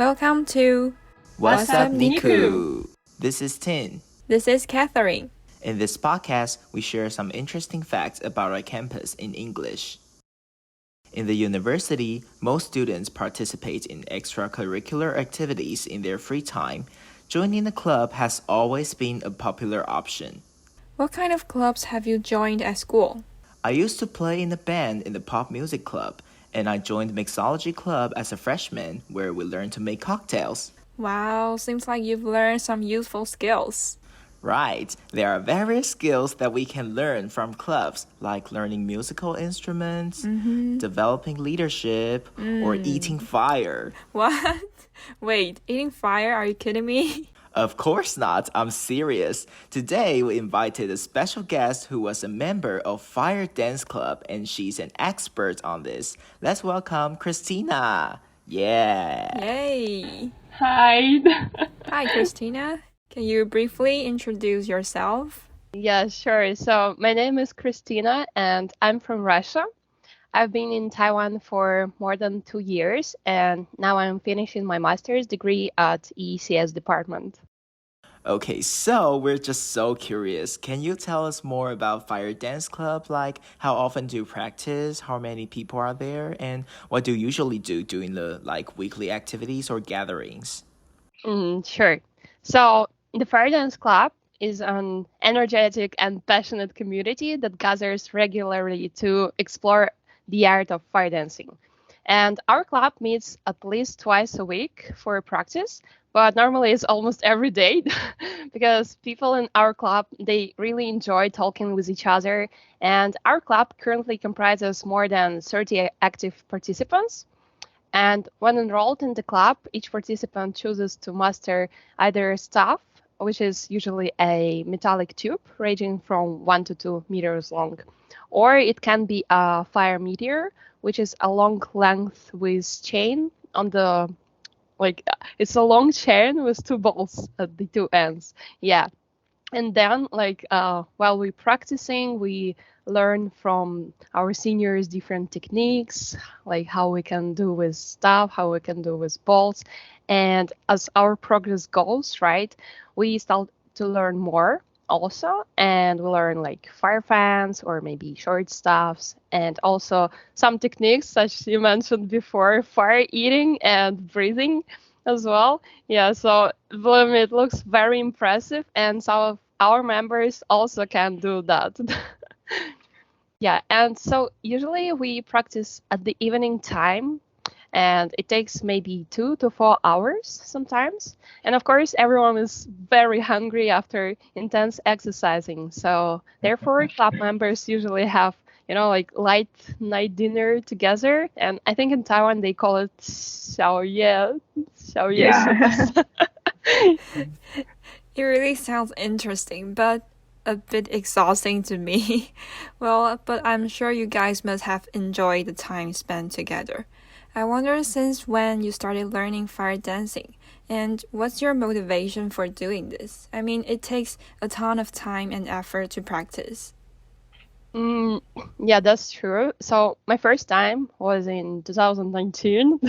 Welcome to Wassup NYCU. This is Tin. This is Catherine. In this podcast, we share some interesting facts about our campus in English. In the university, most students participate in extracurricular activities in their free time. Joining a club has always been a popular option. What kind of clubs have you joined at school? I used to play in a band in the pop music club, and I joined the mixology club as a freshman, where we learned to make cocktails. Wow, seems like you've learned some useful skills. Right, there are various skills that we can learn from clubs, like learning musical instruments, developing leadership, or eating fire. What? Wait, eating fire? Are you kidding me? Of course not, I'm serious. Today, we invited a special guest who was a member of Fire Dance Club, and she's an expert on this. Let's welcome Kristina. Yeah. Yay. Hi. Hi, Kristina. Can you briefly introduce yourself? Yeah, sure. So my name is Kristina and I'm from Russia. I've been in Taiwan for more than 2 years and now I'm finishing my master's degree at ECS department. Okay, so we're just so curious. Can you tell us more about Fire Dance Club? Like, how often do you practice? How many people are there? And what do you usually do during the weekly activities or gatherings? Sure. So the Fire Dance Club is an energetic and passionate community that gathers regularly to explore the art of fire dancing. And our club meets at least twice a week for practice, but normally it's almost every day because people in our club, they really enjoy talking with each other. And our club currently comprises more than 30 active participants. And when enrolled in the club, each participant chooses to master either staff, which is usually a metallic tube ranging from 1 to 2 meters long, or it can be a fire meteor, which is a long length with chain on the, it's a long chain with 2 balls at the 2 ends. Yeah. And then, while we're practicing, we learn from our seniors different techniques, like how we can do with stuff, how we can do with balls. And as our progress goes, right, we start to learn more also. And we learn fire fans or maybe short staffs. And also some techniques, such you mentioned before, fire eating and breathing as well. Yeah, so believe me, it looks very impressive. And some of our members also can do that. Yeah, and so usually we practice at the evening time, and it takes maybe 2 to 4 hours sometimes. And of course, everyone is very hungry after intense exercising. So therefore, club members usually have, light night dinner together. And I think in Taiwan, they call it 宵夜. Yeah. It really sounds interesting, but a bit exhausting to me. Well, but I'm sure you guys must have enjoyed the time spent together. I wonder since when you started learning fire dancing, and what's your motivation for doing this? I mean, it takes a ton of time and effort to practice. Yeah, that's true. So my first time was in 2019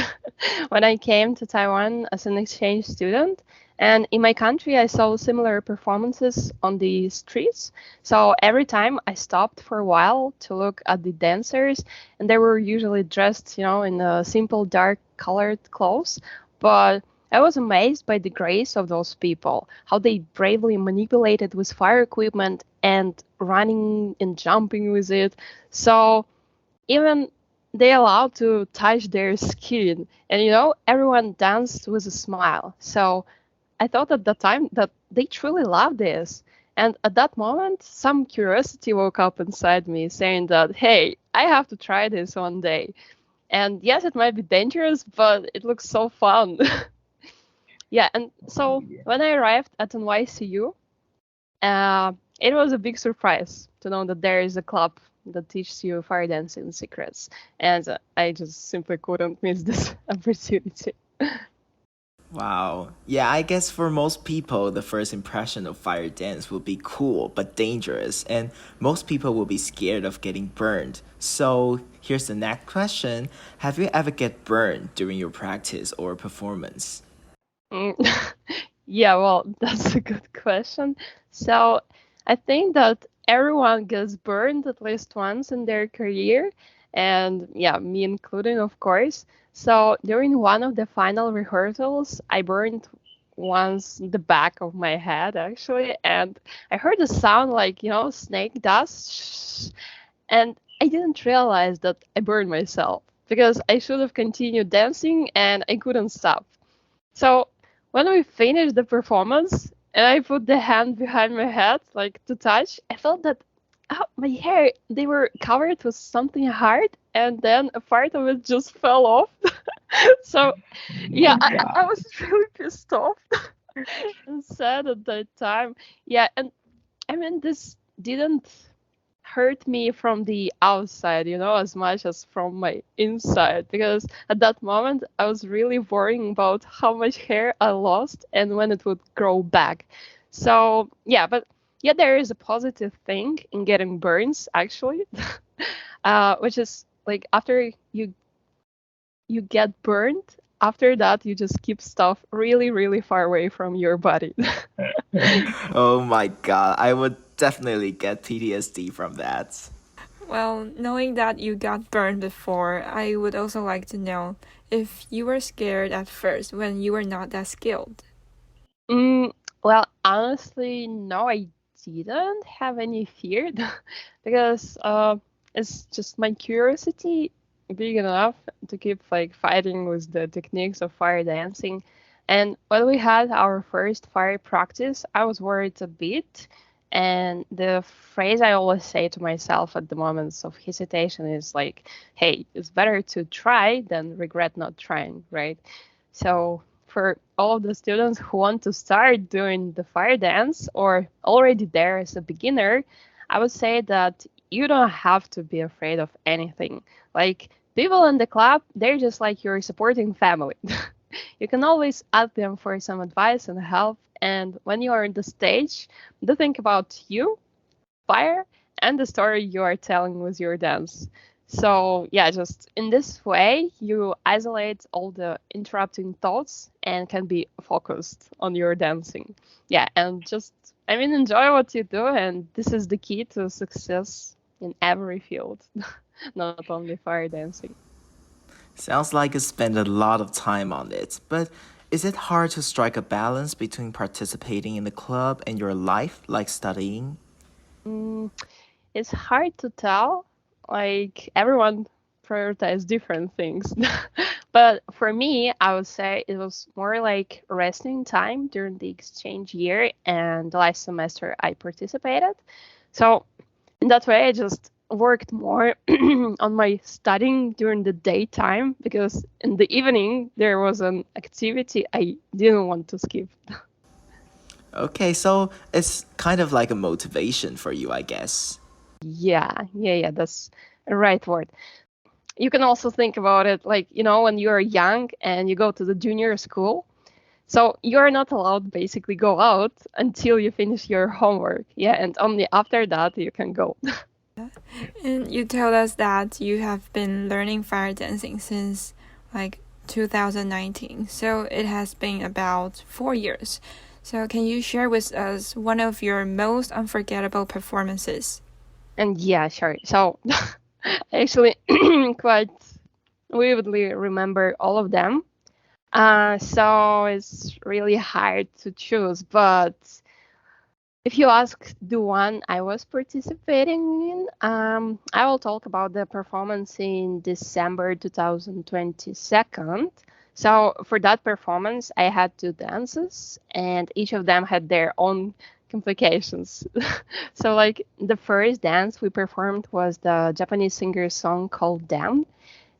when I came to Taiwan as an exchange student. And in my country, I saw similar performances on the streets. So every time I stopped for a while to look at the dancers, and they were usually dressed, in a simple dark colored clothes. But I was amazed by the grace of those people, how they bravely manipulated with fire equipment and running and jumping with it. So even they allowed to touch their skin. And, everyone danced with a smile. So I thought at that time that they truly loved this. And at that moment, some curiosity woke up inside me saying that, hey, I have to try this one day. And yes, it might be dangerous, but it looks so fun. Yeah, and so when I arrived at NYCU, it was a big surprise to know that there is a club that teaches you fire dancing secrets. And I just simply couldn't miss this opportunity. Wow. Yeah, I guess for most people, the first impression of fire dance will be cool but dangerous, and most people will be scared of getting burned. So here's the next question. Have you ever get burned during your practice or performance? Mm, Yeah, well, that's a good question. So I think that everyone gets burned at least once in their career, and yeah, me including, of course. So during one of the final rehearsals, I burned once the back of my head actually, and I heard a sound like, snake dust, and I didn't realize that I burned myself because I should have continued dancing and I couldn't stop. So when we finished the performance and I put the hand behind my head, like to touch, I felt that my hair, they were covered with something hard, and then a part of it just fell off. So yeah, I was really pissed off and sad at that time. Yeah, and I mean, this didn't hurt me from the outside, as much as from my inside. Because at that moment, I was really worrying about how much hair I lost and when it would grow back. So, yeah, but yeah, there is a positive thing in getting burns, actually, which is like after you get burned, after that, you just keep stuff really, really far away from your body. Oh my god, I would definitely get PTSD from that. Well, knowing that you got burned before, I would also like to know if you were scared at first when you were not that skilled. Mm, well, honestly, no, I didn't have any fear because it's just my curiosity big enough to keep like fighting with the techniques of fire dancing. And when we had our first fire practice, I was worried a bit. And the phrase I always say to myself at the moments of hesitation is like, hey, it's better to try than regret not trying, right? So for all of the students who want to start doing the fire dance or already there as a beginner, I would say that you don't have to be afraid of anything. Like people in the club, they're just like your supporting family. You can always ask them for some advice and help. And when you are on the stage, do think about you, fire, and the story you are telling with your dance. So yeah, just in this way, you isolate all the interrupting thoughts and can be focused on your dancing. Yeah, and just, I mean, enjoy what you do. And this is the key to success in every field, not only fire dancing. Sounds like you spend a lot of time on it, but is it hard to strike a balance between participating in the club and your life, like studying? Mm, it's hard to tell. Like everyone prioritizes different things. But for me, I would say it was more like resting time during the exchange year and the last semester I participated. So in that way, I just worked more on my studying during the daytime because in the evening there was an activity I didn't want to skip. Okay, so it's kind of like a motivation for you, I guess. Yeah, that's a right word. You can also think about it like, when you're young and you go to the junior school. So you're not allowed basically go out until you finish your homework. Yeah, and only after that you can go. And you told us that you have been learning fire dancing since like 2019, so it has been about 4 years. So can you share with us one of your most unforgettable performances? And yeah, sure. So I actually quite vividly remember all of them. So it's really hard to choose, but if you ask the one I was participating in, I will talk about the performance in December 2022. So for that performance, I had two dances, and each of them had their own complications. So like the first dance we performed was the Japanese singer's song called Damn.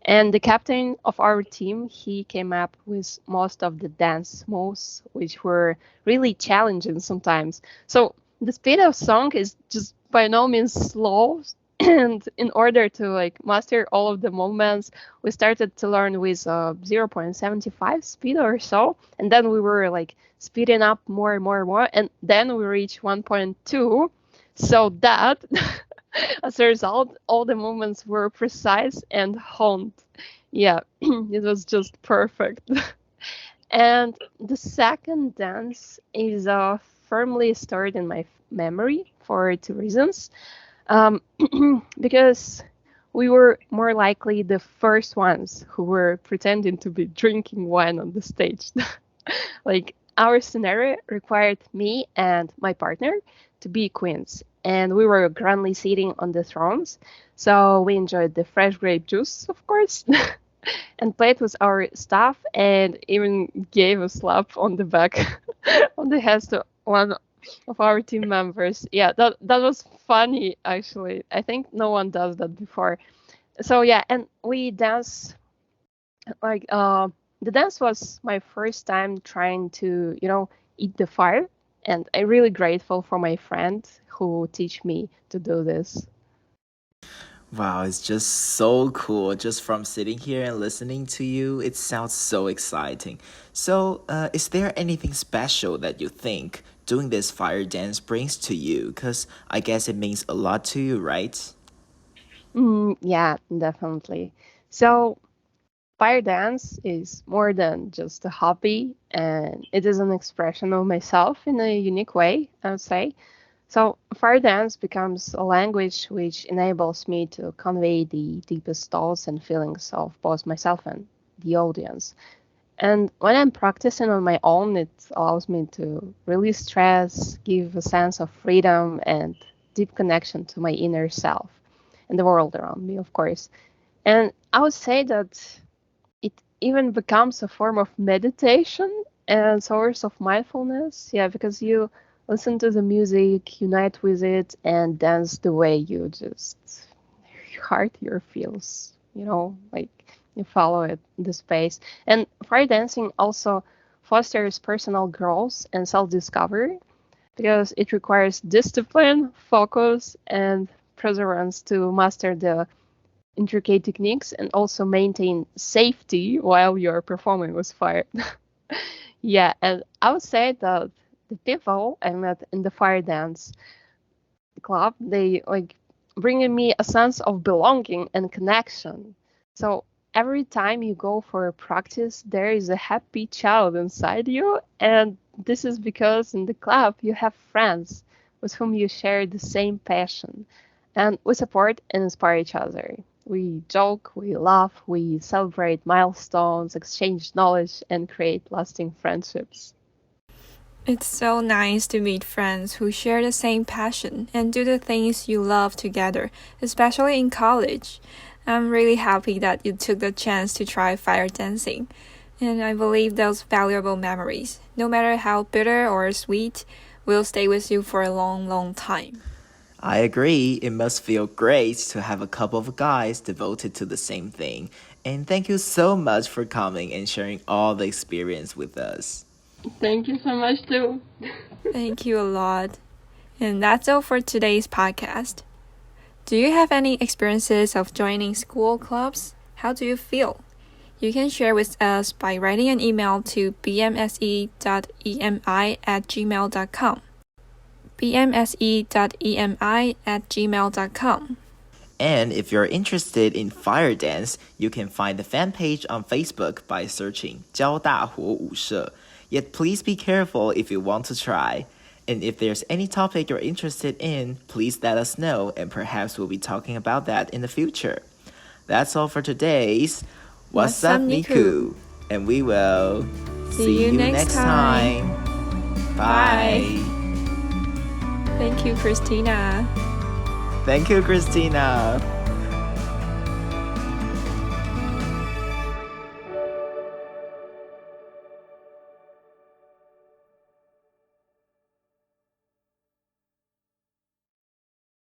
And the captain of our team, he came up with most of the dance moves, which were really challenging sometimes. So the speed of song is just by no means slow. And in order to like master all of the movements, we started to learn with 0.75 speed or so, and then we were like speeding up more and more and more, and then we reached 1.2, so that as a result, all the movements were precise and honed. Yeah, it was just perfect. And the second dance is firmly stored in my memory for two reasons. Because we were more likely the first ones who were pretending to be drinking wine on the stage. Like our scenario required me and my partner to be queens, and we were grandly sitting on the thrones. So we enjoyed the fresh grape juice, of course, and played with our staff, and even gave a slap on the back on the head to one of our team members. Yeah, that was funny actually. I think no one does that before. So yeah, and we dance like the dance was my first time trying to, eat the fire, and I'm really grateful for my friend who teach me to do this. Wow, it's just so cool. Just from sitting here and listening to you, it sounds so exciting. So, is there anything special that you think doing this fire dance brings to you? Because I guess it means a lot to you, right? Yeah, definitely. So fire dance is more than just a hobby, and it is an expression of myself in a unique way, I would say. So fire dance becomes a language which enables me to convey the deepest thoughts and feelings of both myself and the audience. And when I'm practicing on my own, it allows me to release stress, give a sense of freedom and deep connection to my inner self and the world around me, of course. And I would say that it even becomes a form of meditation and source of mindfulness. Yeah, because you listen to the music, unite with it, and dance the way you just heart your feels, like you follow it, the space. And fire dancing also fosters personal growth and self-discovery because it requires discipline, focus, and perseverance to master the intricate techniques and also maintain safety while you're performing with fire. Yeah, and I would say that the people I met in the fire dance club, they like bringing me a sense of belonging and connection. So every time you go for a practice, there is a happy child inside you, and this is because in the club you have friends with whom you share the same passion, and we support and inspire each other. We joke, we laugh, we celebrate milestones, exchange knowledge, and create lasting friendships. It's so nice to meet friends who share the same passion and do the things you love together, especially in college. I'm really happy that you took the chance to try fire dancing, and I believe those valuable memories, no matter how bitter or sweet, will stay with you for a long, long time. I agree. It must feel great to have a couple of guys devoted to the same thing. And thank you so much for coming and sharing all the experience with us. Thank you so much too. Thank you a lot. And that's all for today's podcast. Do you have any experiences of joining school clubs? How do you feel? You can share with us by writing an email to bmse.emi@gmail.com. bmse.emi@gmail.com. And if you're interested in fire dance, you can find the fan page on Facebook by searching 交大火舞社. Yet please be careful if you want to try. And if there's any topic you're interested in, please let us know, and perhaps we'll be talking about that in the future. That's all for today's Wassup NYCU, and we will See you next time. Bye. Thank you, Kristina. Thank you, Kristina.